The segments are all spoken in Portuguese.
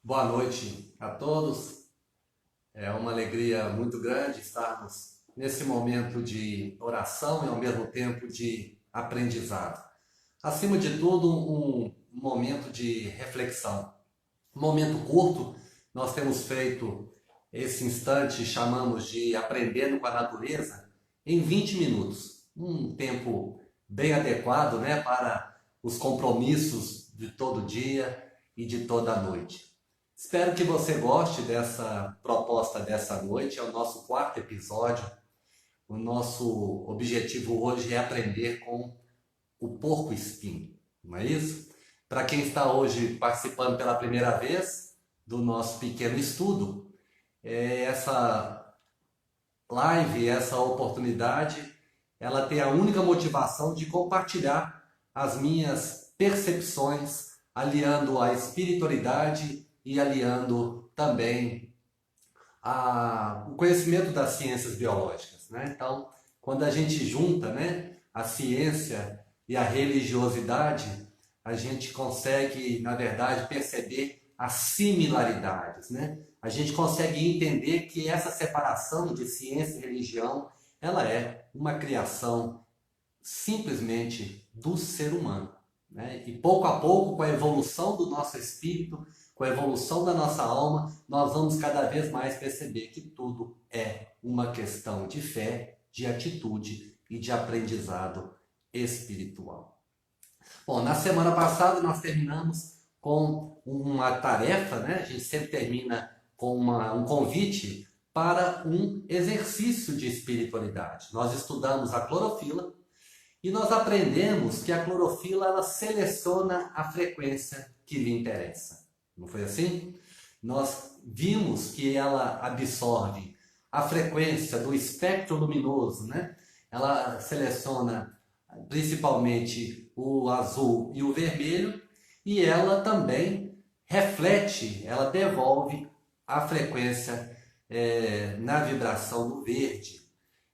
Boa noite a todos. É uma alegria muito grande estarmos nesse momento de oração e ao mesmo tempo de aprendizado. Acima de tudo, um momento de reflexão. Um momento curto, nós temos feito esse instante, chamamos de aprendendo com a natureza, em 20 minutos. Um tempo bem adequado, né, para os compromissos de todo dia e de toda noite. Espero que você goste dessa proposta dessa noite. É o nosso quarto episódio. O nosso objetivo hoje é aprender com o porco-espinho, não é isso? Para quem está hoje participando pela primeira vez do nosso pequeno estudo, essa live, essa oportunidade, ela tem a única motivação de compartilhar as minhas percepções, aliando a espiritualidade e aliando também o conhecimento das ciências biológicas, né? Então, quando a gente junta, né, a ciência e a religiosidade, a gente consegue, na verdade, perceber as similaridades, né? A gente consegue entender que essa separação de ciência e religião, ela é uma criação simplesmente do ser humano, né? E pouco a pouco, com a evolução do nosso espírito, com a evolução da nossa alma, nós vamos cada vez mais perceber que tudo é uma questão de fé, de atitude e de aprendizado espiritual. Bom, na semana passada nós terminamos com uma tarefa, né? A gente sempre termina com um convite para um exercício de espiritualidade. Nós estudamos a clorofila e nós aprendemos que a clorofila ela seleciona a frequência que lhe interessa. Não foi assim? Nós vimos que ela absorve a frequência do espectro luminoso, né? Ela seleciona principalmente o azul e o vermelho e ela também reflete, ela devolve a frequência na vibração do verde.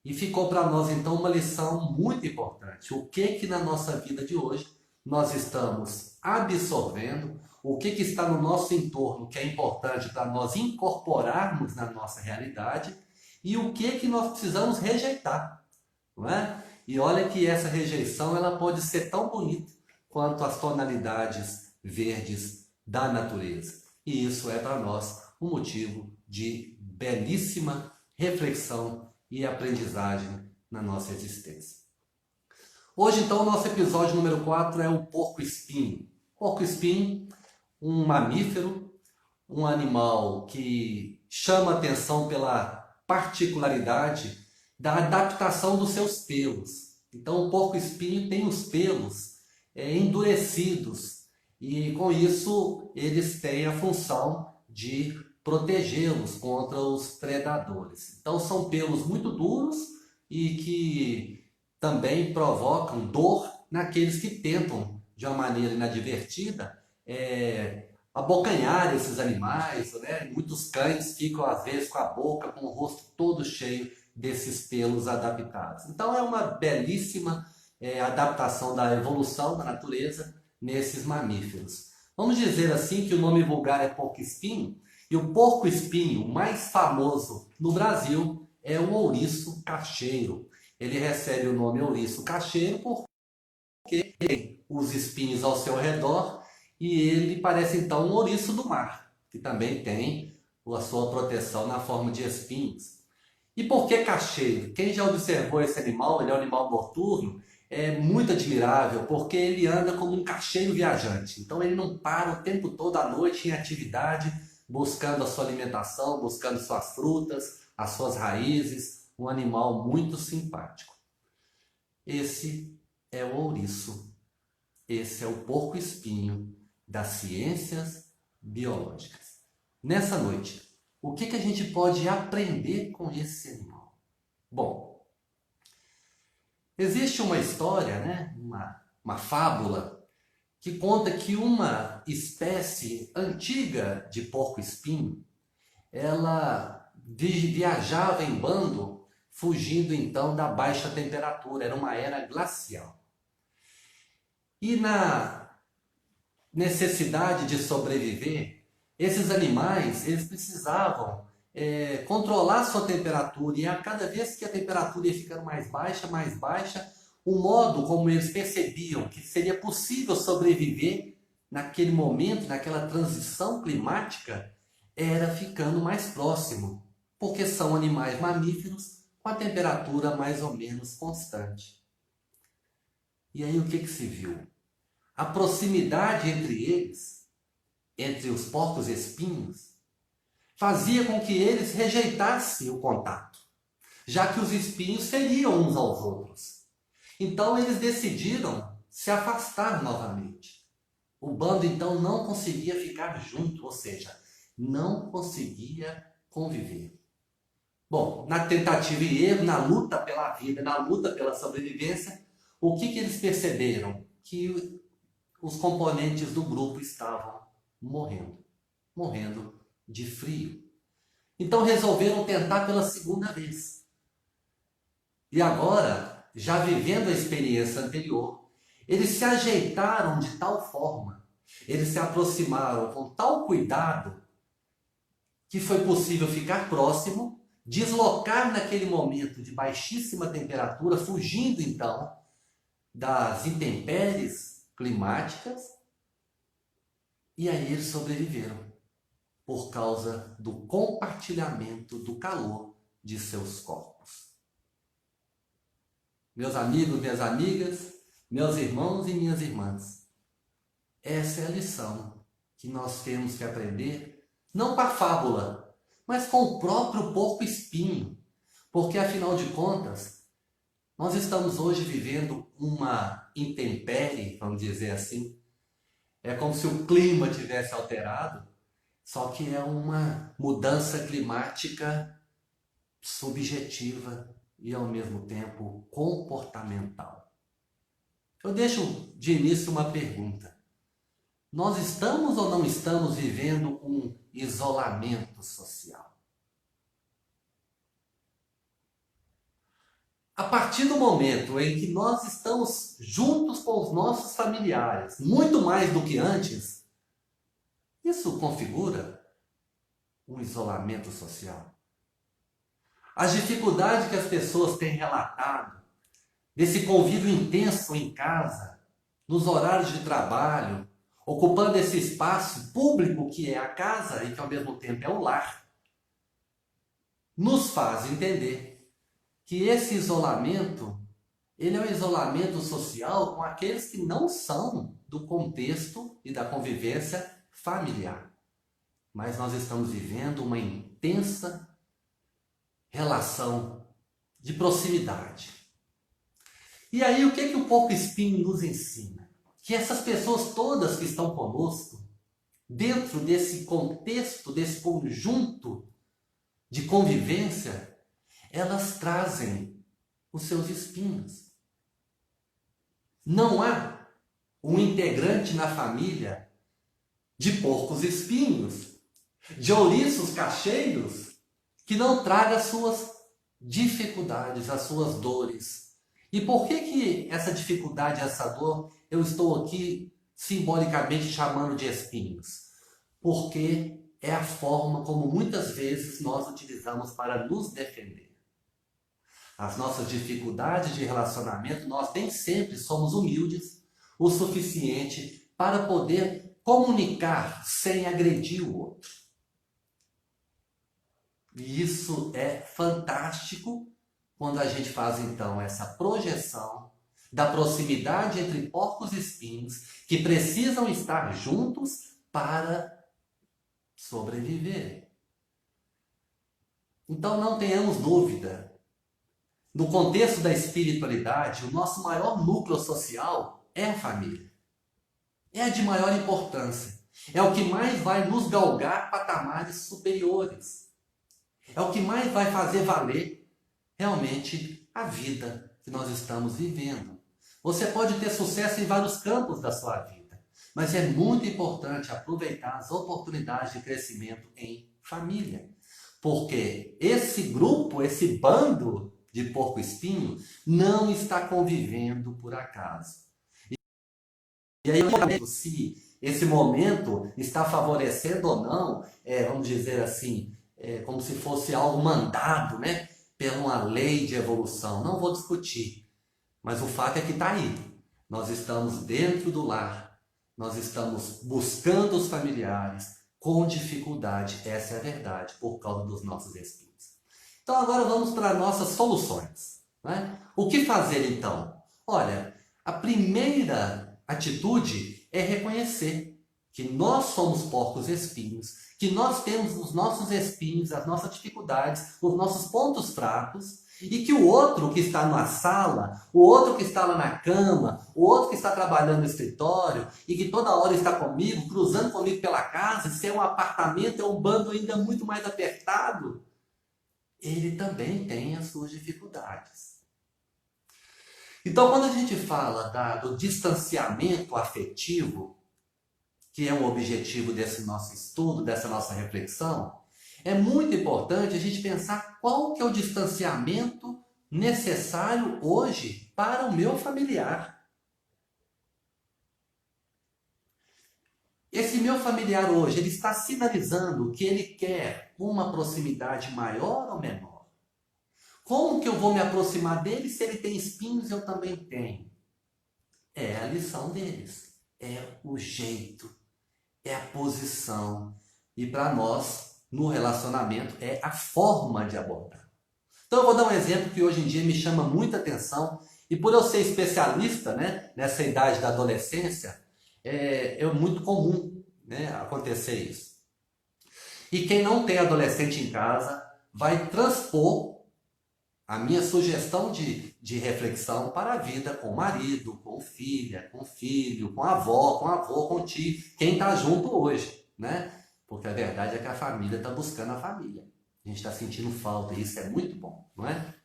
E ficou para nós então uma lição muito importante. O que na nossa vida de hoje nós estamos absorvendo, o que está no nosso entorno que é importante para nós incorporarmos na nossa realidade e o que nós precisamos rejeitar, não é? E olha que essa rejeição ela pode ser tão bonita quanto as tonalidades verdes da natureza. E isso é para nós um motivo de belíssima reflexão e aprendizagem na nossa existência. Hoje, então, o nosso episódio número 4 é o porco-espinho. Porco-espinho, um mamífero, um animal que chama atenção pela particularidade da adaptação dos seus pelos. Então, o porco-espinho tem os pelos endurecidos e, com isso, eles têm a função de protegê-los contra os predadores. Então são pelos muito duros e que também provocam dor naqueles que tentam, de uma maneira inadvertida, abocanhar esses animais, né? Muitos cães ficam às vezes com a boca, com o rosto todo cheio desses pelos adaptados. Então é uma belíssima adaptação da evolução da natureza nesses mamíferos. Vamos dizer assim que o nome vulgar é porco-espinho, e o porco-espinho mais famoso no Brasil é o ouriço cacheiro. Ele recebe o nome ouriço cacheiro porque tem os espinhos ao seu redor e ele parece então um ouriço do mar, que também tem a sua proteção na forma de espinhos. E por que cacheiro? Quem já observou esse animal, ele é um animal noturno, é muito admirável, porque ele anda como um cacheiro viajante. Então ele não para o tempo todo à noite em atividade, buscando a sua alimentação, buscando suas frutas, as suas raízes, um animal muito simpático. Esse é o ouriço, esse é o porco-espinho das ciências biológicas. Nessa noite, o que a gente pode aprender com esse animal? Bom, existe uma história, né? uma fábula, que conta que uma espécie antiga de porco-espinho, ela viajava em bando, fugindo então da baixa temperatura, era uma era glacial. E na necessidade de sobreviver, Esses animais, eles precisavam controlar sua temperatura, e a cada vez que a temperatura ia ficando mais baixa, o modo como eles percebiam que seria possível sobreviver naquele momento, naquela transição climática, era ficando mais próximo, porque são animais mamíferos com a temperatura mais ou menos constante. E aí o que se viu? A proximidade entre eles, entre os porcos-espinhos, fazia com que eles rejeitassem o contato, já que os espinhos feriam uns aos outros. Então eles decidiram se afastar novamente. O bando então não conseguia ficar junto, ou seja, não conseguia conviver. Bom, na tentativa e erro, na luta pela vida, na luta pela sobrevivência, o que eles perceberam? Que os componentes do grupo estavam morrendo de frio. Então resolveram tentar pela segunda vez. E agora, já vivendo a experiência anterior, eles se ajeitaram de tal forma, eles se aproximaram com tal cuidado, que foi possível ficar próximo, deslocar naquele momento de baixíssima temperatura, fugindo então das intempéries climáticas, e aí eles sobreviveram por causa do compartilhamento do calor de seus corpos. Meus amigos, minhas amigas, meus irmãos e minhas irmãs, essa é a lição que nós temos que aprender, não com a fábula, mas com o próprio porco-espinho, porque afinal de contas, nós estamos hoje vivendo uma intempérie, vamos dizer assim. É como se o clima tivesse alterado, só que é uma mudança climática subjetiva e ao mesmo tempo comportamental. Eu deixo de início uma pergunta. Nós estamos ou não estamos vivendo um isolamento social? A partir do momento em que nós estamos juntos com os nossos familiares, muito mais do que antes, isso configura um isolamento social. As dificuldades que as pessoas têm relatado, desse convívio intenso em casa, nos horários de trabalho, ocupando esse espaço público que é a casa e que ao mesmo tempo é o lar, nos faz entender que esse isolamento, ele é um isolamento social com aqueles que não são do contexto e da convivência familiar. Mas nós estamos vivendo uma intensa relação de proximidade. E aí o que o porco-espinho nos ensina? Que essas pessoas todas que estão conosco, dentro desse contexto, desse conjunto de convivência, elas trazem os seus espinhos. Não há um integrante na família de porcos espinhos, de ouriços cacheiros, que não traga as suas dificuldades, as suas dores. E por que essa dificuldade, essa dor, eu estou aqui simbolicamente chamando de espinhos? Porque é a forma como muitas vezes nós utilizamos para nos defender. As nossas dificuldades de relacionamento, nós nem sempre somos humildes o suficiente para poder comunicar sem agredir o outro. E isso é fantástico quando a gente faz então essa projeção da proximidade entre porcos e espinhos que precisam estar juntos para sobreviver. Então não tenhamos dúvida. No contexto da espiritualidade, o nosso maior núcleo social é a família. É a de maior importância. É o que mais vai nos galgar patamares superiores. É o que mais vai fazer valer realmente a vida que nós estamos vivendo. Você pode ter sucesso em vários campos da sua vida, mas é muito importante aproveitar as oportunidades de crescimento em família. Porque esse grupo, esse bando de porco-espinho não está convivendo por acaso. E aí, se esse momento está favorecendo ou não, vamos dizer assim, como se fosse algo mandado, né, por uma lei de evolução. Não vou discutir, mas o fato é que está aí. Nós estamos dentro do lar, nós estamos buscando os familiares com dificuldade, essa é a verdade, por causa dos nossos espíritos. Então agora vamos para nossas soluções, né? O que fazer então? Olha, a primeira atitude é reconhecer que nós somos porcos espinhos, que nós temos os nossos espinhos, as nossas dificuldades, os nossos pontos fracos, e que o outro que está na sala, o outro que está lá na cama, o outro que está trabalhando no escritório e que toda hora está comigo, cruzando comigo pela casa, se é um apartamento, é um bando ainda muito mais apertado, ele também tem as suas dificuldades. Então, quando a gente fala do distanciamento afetivo, que é o objetivo desse nosso estudo, dessa nossa reflexão, é muito importante a gente pensar qual que é o distanciamento necessário hoje para o meu familiar. Esse meu familiar hoje, ele está sinalizando que ele quer uma proximidade maior ou menor? Como que eu vou me aproximar dele se ele tem espinhos e eu também tenho? É a lição deles, é o jeito, é a posição. E para nós, no relacionamento, é a forma de abordar. Então eu vou dar um exemplo que hoje em dia me chama muita atenção, e por eu ser especialista, né, nessa idade da adolescência, é muito comum, né, acontecer isso. E quem não tem adolescente em casa vai transpor a minha sugestão de reflexão para a vida com o marido, com filha, com filho, com a avó, com avô, com tio, quem está junto hoje, né? Porque a verdade é que a família está buscando a família. A gente está sentindo falta e isso é muito bom, não é?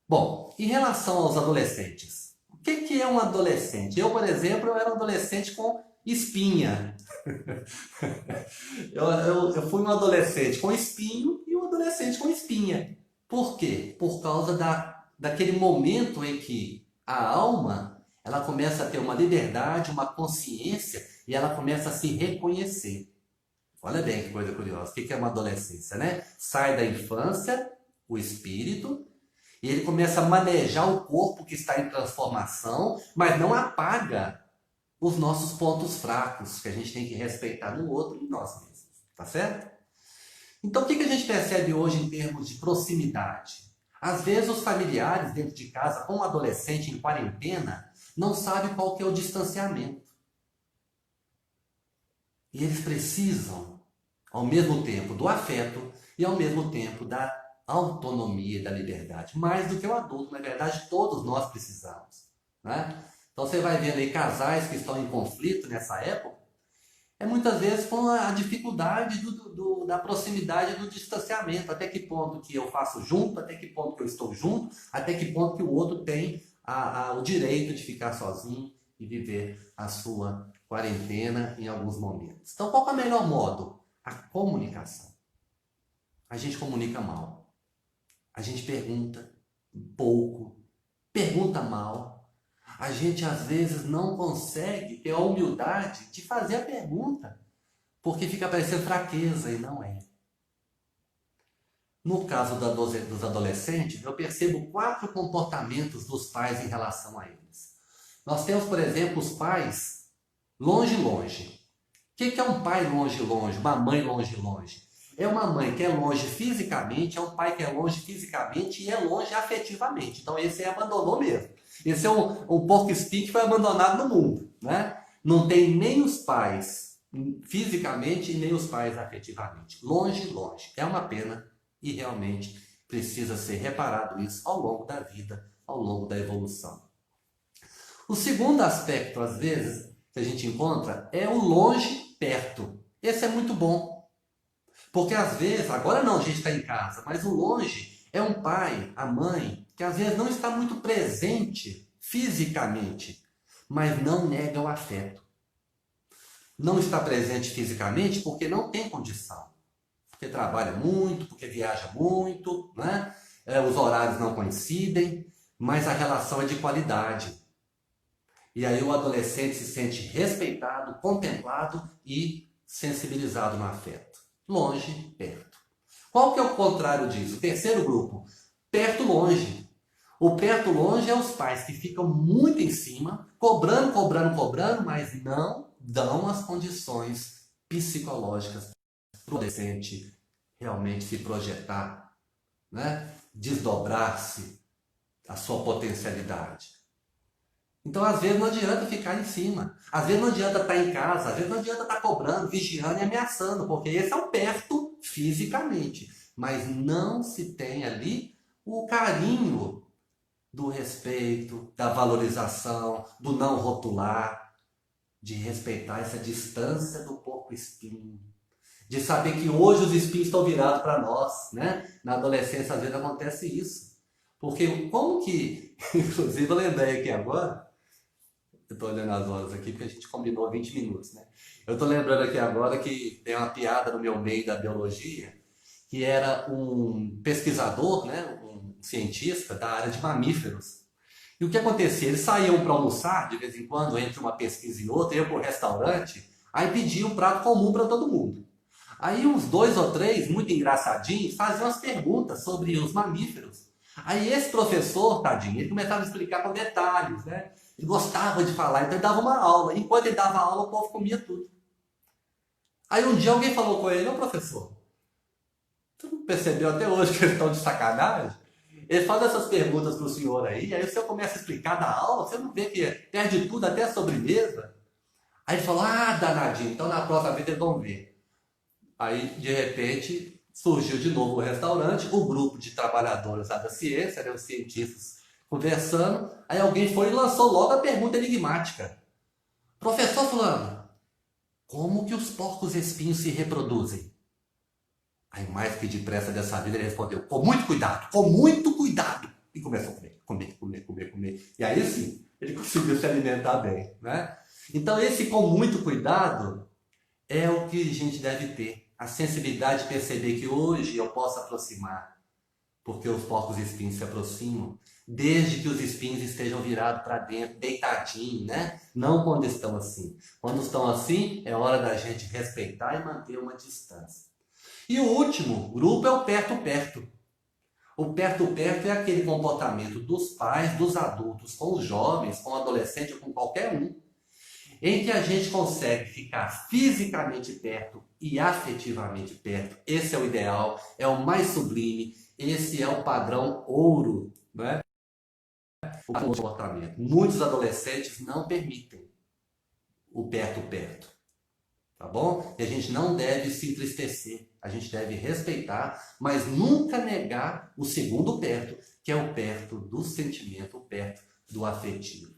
Bom, em relação aos adolescentes, o que é um adolescente? Eu, por exemplo, eu era um adolescente com espinha. eu fui um adolescente com espinho e um adolescente com espinha. Por quê? Por causa daquele momento em que a alma ela começa a ter uma liberdade, uma consciência e ela começa a se reconhecer. Olha bem que coisa curiosa. O que é uma adolescência, né? Sai da infância, o espírito, e ele começa a manejar o corpo que está em transformação, mas não apaga os nossos pontos fracos, que a gente tem que respeitar no outro e em nós mesmos. Tá certo? Então, o que a gente percebe hoje em termos de proximidade? Às vezes, os familiares dentro de casa, com um adolescente em quarentena, não sabem qual que é o distanciamento. E eles precisam, ao mesmo tempo, do afeto e ao mesmo tempo da autonomia e da liberdade. Mais do que o adulto, na verdade, todos nós precisamos, né? Então, você vai vendo aí casais que estão em conflito nessa época, muitas vezes com a dificuldade da proximidade do distanciamento. Até que ponto que eu faço junto, até que ponto que eu estou junto, até que ponto que o outro tem o direito de ficar sozinho e viver a sua quarentena em alguns momentos. Então, qual é o melhor modo? A comunicação. A gente comunica mal. A gente pergunta pouco, pergunta mal. A gente às vezes não consegue ter a humildade de fazer a pergunta, porque fica parecendo fraqueza e não é. No caso dos adolescentes, eu percebo 4 comportamentos dos pais em relação a eles. Nós temos, por exemplo, os pais longe-longe. O que é um pai longe-longe, uma mãe longe-longe? É uma mãe que é longe fisicamente, é um pai que é longe fisicamente e é longe afetivamente. Então esse aí abandonou mesmo. Esse é um porco-espinho que foi abandonado no mundo, né? Não tem nem os pais fisicamente e nem os pais afetivamente. Longe, longe. É uma pena e realmente precisa ser reparado isso ao longo da vida, ao longo da evolução. O segundo aspecto, às vezes, que a gente encontra é o longe perto. Esse é muito bom. Porque às vezes, agora não, a gente está em casa, mas o longe é um pai, a mãe, que às vezes não está muito presente fisicamente, mas não nega o afeto. Não está presente fisicamente porque não tem condição. Porque trabalha muito, porque viaja muito, né? Os horários não coincidem, mas a relação é de qualidade. E aí o adolescente se sente respeitado, contemplado e sensibilizado no afeto. Longe, perto. Qual que é o contrário disso? O terceiro grupo, perto, longe. O perto, longe é os pais que ficam muito em cima, cobrando, mas não dão as condições psicológicas para o adolescente realmente se projetar, né? Desdobrar-se a sua potencialidade. Então, às vezes, não adianta ficar em cima. Às vezes, não adianta estar em casa. Às vezes, não adianta estar cobrando, vigiando e ameaçando, porque esse é o perto fisicamente. Mas não se tem ali o carinho do respeito, da valorização, do não rotular, de respeitar essa distância do porco-espinho. De saber que hoje os espinhos estão virados para nós, né? Na adolescência, às vezes, acontece isso. Porque como que... Inclusive, eu lembrei aqui agora... Eu estou olhando as horas aqui porque a gente combinou 20 minutos, né? Eu estou lembrando aqui agora que tem uma piada no meu meio da biologia, que era um pesquisador, né? Um cientista da área de mamíferos. E o que acontecia? Eles saíam para almoçar, de vez em quando, entre uma pesquisa e outra, iam para o restaurante, aí pediam um prato comum para todo mundo. Aí uns 2 ou 3, muito engraçadinhos, faziam as perguntas sobre os mamíferos. Aí esse professor, tadinho, ele começava a explicar com detalhes, né? Ele gostava de falar, então ele dava uma aula. Enquanto ele dava aula, o povo comia tudo. Aí um dia alguém falou com ele: ô professor, tu não percebeu até hoje que eles estão de sacanagem? Ele faz essas perguntas para o senhor aí o senhor começa a explicar da aula, você não vê que perde tudo, até a sobremesa? Aí ele falou: ah, danadinho, então na próxima vez eles vão ver. Aí, de repente, surgiu de novo o restaurante, o grupo de trabalhadores da ciência, né, os cientistas conversando, aí alguém foi e lançou logo a pergunta enigmática. Professor fulano, como que os porcos-espinhos se reproduzem? Aí, mais que depressa dessa vida, ele respondeu: com muito cuidado, com muito cuidado. E começou a comer. E aí sim, ele conseguiu se alimentar bem, né? Então, esse com muito cuidado é o que a gente deve ter. A sensibilidade de perceber que hoje eu posso aproximar, porque os porcos-espinhos se aproximam, desde que os espinhos estejam virados para dentro, deitadinho, né? Não quando estão assim. Quando estão assim, é hora da gente respeitar e manter uma distância. E o último grupo é o perto-perto. O perto-perto é aquele comportamento dos pais, dos adultos, com os jovens, com o adolescente ou com qualquer um, em que a gente consegue ficar fisicamente perto e afetivamente perto. Esse é o ideal, é o mais sublime, esse é o padrão ouro, né? O comportamento. Muitos adolescentes não permitem o perto-perto, tá bom? E a gente não deve se entristecer, a gente deve respeitar, mas nunca negar o segundo perto, que é o perto do sentimento, o perto do afetivo.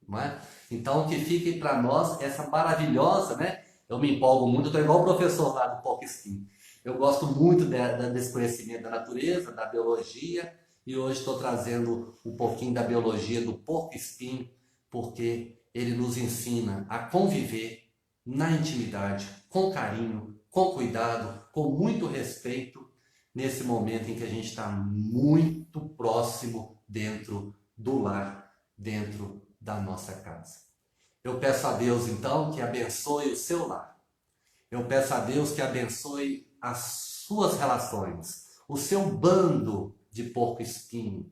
Não é? Então, que fique para nós essa maravilhosa, né? Eu me empolgo muito, estou igual o professor lá do porco-espinho. Eu gosto muito desse conhecimento da natureza, da biologia, e hoje estou trazendo um pouquinho da biologia do porco-espinho, porque ele nos ensina a conviver na intimidade, com carinho, com cuidado, com muito respeito, nesse momento em que a gente está muito próximo dentro do lar, dentro da nossa casa. Eu peço a Deus, então, que abençoe o seu lar. Eu peço a Deus que abençoe as suas relações, o seu bando de porco-espinho.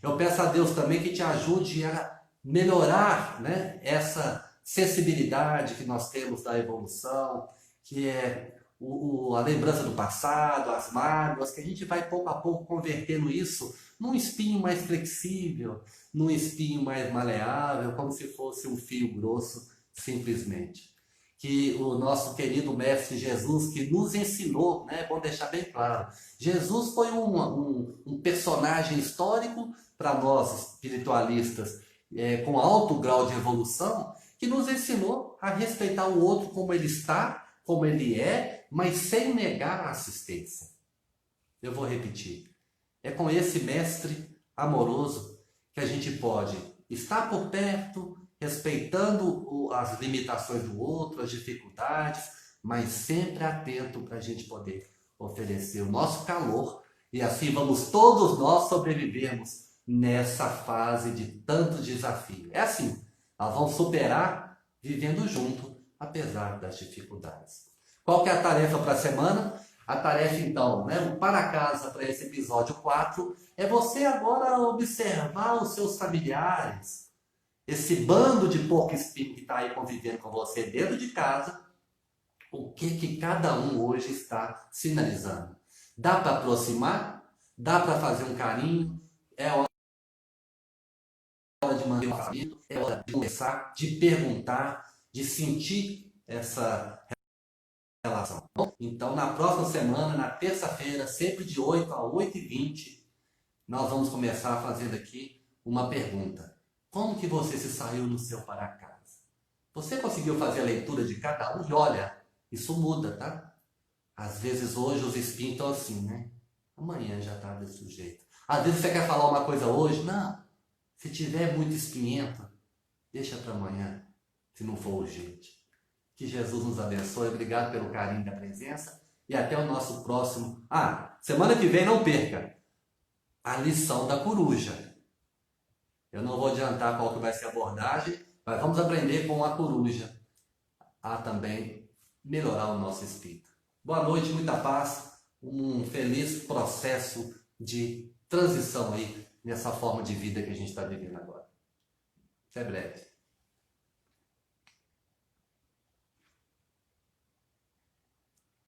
Eu peço a Deus também que te ajude a melhorar, né, essa sensibilidade que nós temos da evolução, que é a lembrança do passado, as mágoas, que a gente vai pouco a pouco convertendo isso num espinho mais flexível, num espinho mais maleável, como se fosse um fio grosso, simplesmente. Que o nosso querido Mestre Jesus, que nos ensinou, né, é bom deixar bem claro, Jesus foi um personagem histórico para nós espiritualistas, com alto grau de evolução, que nos ensinou a respeitar o outro como ele está, como ele é, mas sem negar a assistência. Eu vou repetir. É com esse mestre amoroso que a gente pode estar por perto, respeitando as limitações do outro, as dificuldades, mas sempre atento para a gente poder oferecer o nosso calor e assim vamos todos nós sobrevivermos nessa fase de tanto desafio. É assim, Elas vão superar vivendo junto, apesar das dificuldades. Qual que é a tarefa para a semana? A tarefa, então, né, o para casa para esse episódio 4, é você agora observar os seus familiares, esse bando de porco espinho que está aí convivendo com você dentro de casa, o que cada um hoje está sinalizando. Dá para aproximar? Dá para fazer um carinho? É hora de manter o afastamento? É hora de conversar, de perguntar, de sentir essa relação. Então, na próxima semana, na terça-feira, sempre de 8 a 8h20, nós vamos começar fazendo aqui uma pergunta. Como que você se saiu no seu para casa? Você conseguiu fazer a leitura de cada um? E olha, isso muda, tá? Às vezes hoje os espinhos estão assim, né? Amanhã já está desse jeito. Às vezes você quer falar uma coisa hoje, não. Se tiver muito espinhento, deixa para amanhã, se não for urgente. Que Jesus nos abençoe. Obrigado pelo carinho da presença. E até o nosso próximo. Semana que vem não perca a lição da coruja. Eu não vou adiantar qual que vai ser a abordagem, mas vamos aprender com a coruja a também melhorar o nosso espírito. Boa noite, muita paz, um feliz processo de transição aí nessa forma de vida que a gente está vivendo agora. Até breve.